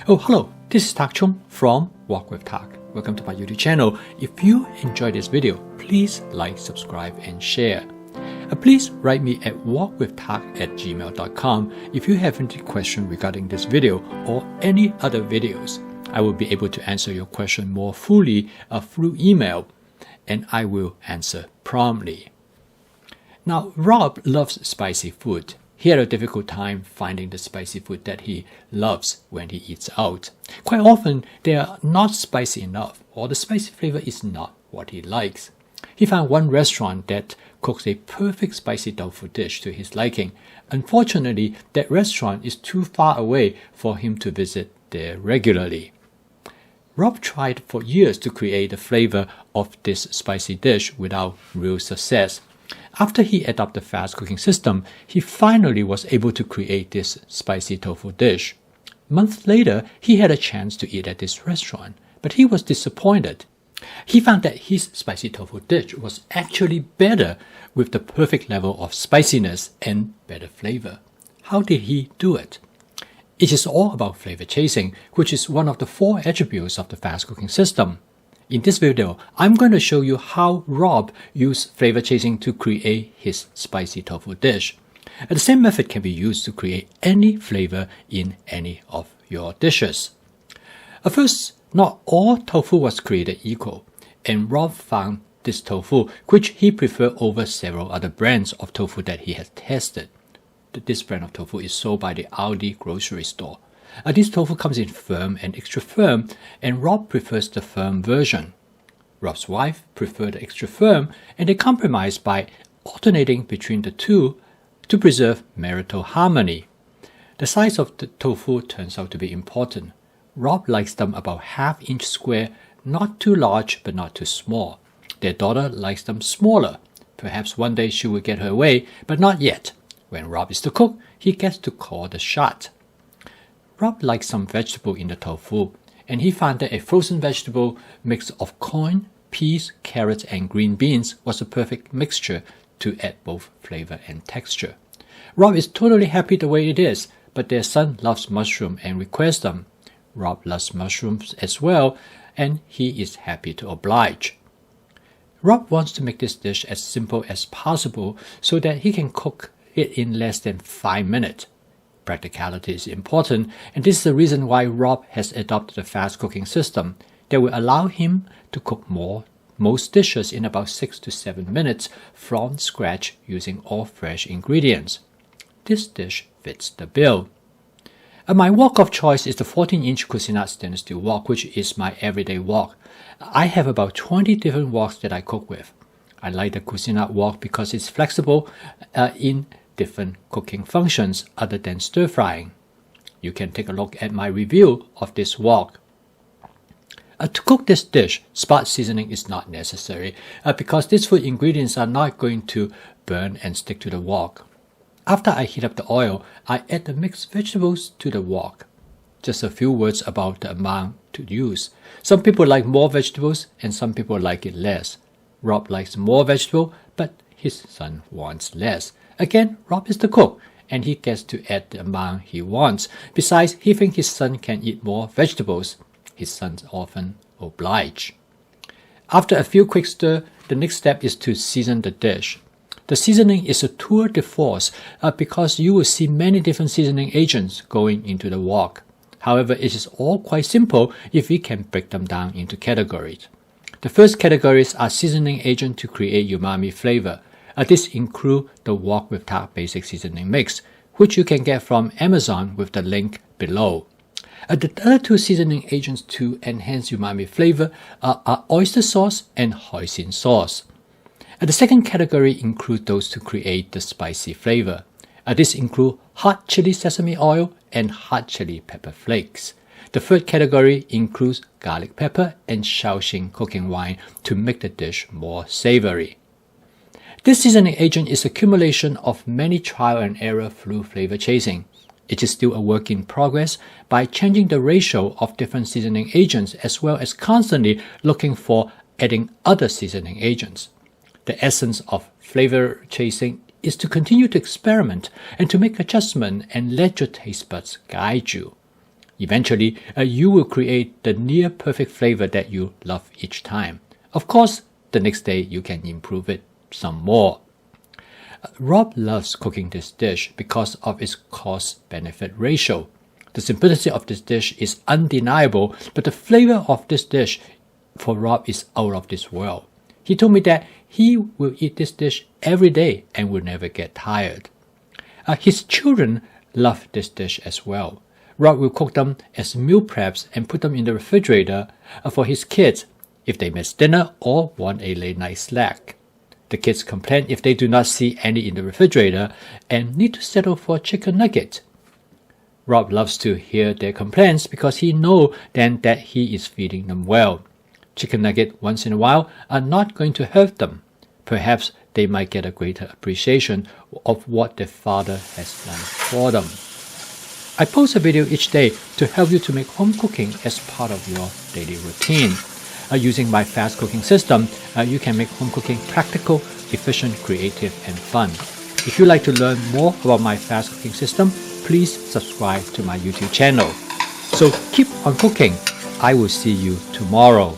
Oh, hello, this is Tak Chung from Walk with Tak. Welcome to my YouTube channel. If you enjoyed this video, please like, subscribe, and share. Please write me at walkwithtak@gmail.com if you have any question regarding this video or any other videos. I will be able to answer your question more fully through email, and I will answer promptly. Now, Rob loves spicy food. He had a difficult time finding the spicy food that he loves when he eats out. Quite often, they are not spicy enough, or the spicy flavor is not what he likes. He found one restaurant that cooks a perfect spicy tofu dish to his liking. Unfortunately, that restaurant is too far away for him to visit there regularly. Rob tried for years to create the flavor of this spicy dish without real success. After he adopted the fast cooking system, he finally was able to create this spicy tofu dish. Months later, he had a chance to eat at this restaurant, but he was disappointed. He found that his spicy tofu dish was actually better with the perfect level of spiciness and better flavor. How did he do it? It is all about flavor chasing, which is one of the 4 attributes of the fast cooking system. In this video, I'm going to show you how Rob used flavor chasing to create his spicy tofu dish. The same method can be used to create any flavor in any of your dishes. First, not all tofu was created equal, and Rob found this tofu, which he preferred over several other brands of tofu that he has tested. This brand of tofu is sold by the Aldi grocery store. This tofu comes in firm and extra firm, and Rob prefers the firm version. Rob's wife preferred the extra firm, and they compromised by alternating between the two to preserve marital harmony. The size of the tofu turns out to be important. Rob likes them about ½ inch square, not too large but not too small. Their daughter likes them smaller. Perhaps one day she will get her way, but not yet. When Rob is the cook, he gets to call the shot. Rob likes some vegetable in the tofu, and he found that a frozen vegetable mix of corn, peas, carrots, and green beans was a perfect mixture to add both flavor and texture. Rob is totally happy the way it is, but their son loves mushroom and requests them. Rob loves mushrooms as well, and he is happy to oblige. Rob wants to make this dish as simple as possible so that he can cook it in less than 5 minutes. Practicality is important, and this is the reason why Rob has adopted a fast cooking system that will allow him to cook most dishes in about 6 to 7 minutes from scratch using all fresh ingredients. This dish fits the bill. My wok of choice is the 14-inch Cuisinart stainless steel wok, which is my everyday wok. I have about 20 different woks that I cook with. I like the Cuisinart wok because it's flexible in different cooking functions other than stir frying. You can take a look at my review of this wok. To cook this dish, spot seasoning is not necessary because these food ingredients are not going to burn and stick to the wok. After I heat up the oil, I add the mixed vegetables to the wok. Just a few words about the amount to use. Some people like more vegetables and some people like it less. Rob likes more vegetable, but his son wants less. Again, Rob is the cook, and he gets to add the amount he wants. Besides, he thinks his son can eat more vegetables. His sons often oblige. After a few quick stir, the next step is to season the dish. The seasoning is a tour de force because you will see many different seasoning agents going into the wok. However, it is all quite simple if we can break them down into categories. The first categories are seasoning agent to create umami flavor. This includes the Walk with Tak Basic Seasoning Mix, which you can get from Amazon with the link below. The other 2 seasoning agents to enhance umami flavor are oyster sauce and hoisin sauce. The second category includes those to create the spicy flavor. This includes hot chili sesame oil and hot chili pepper flakes. The third category includes garlic pepper and Shaoxing cooking wine to make the dish more savory. This seasoning agent is accumulation of many trial and error through flavor chasing. It is still a work in progress by changing the ratio of different seasoning agents as well as constantly looking for adding other seasoning agents. The essence of flavor chasing is to continue to experiment and to make adjustments and let your taste buds guide you. Eventually, you will create the near-perfect flavor that you love each time. Of course, the next day you can improve it some more. Rob loves cooking this dish because of its cost-benefit ratio. The simplicity of this dish is undeniable, but the flavor of this dish for Rob is out of this world. He told me that he will eat this dish every day and will never get tired. His children love this dish as well. Rob will cook them as meal preps and put them in the refrigerator for his kids if they miss dinner or want a late night snack. The kids complain if they do not see any in the refrigerator and need to settle for a chicken nugget. Rob loves to hear their complaints because he knows then that he is feeding them well. Chicken nugget once in a while are not going to hurt them. Perhaps they might get a greater appreciation of what their father has done for them. I post a video each day to help you to make home cooking as part of your daily routine. Using my fast cooking system, you can make home cooking practical, efficient, creative, and fun. If you'd like to learn more about my fast cooking system, please subscribe to my YouTube channel. So keep on cooking. I will see you tomorrow.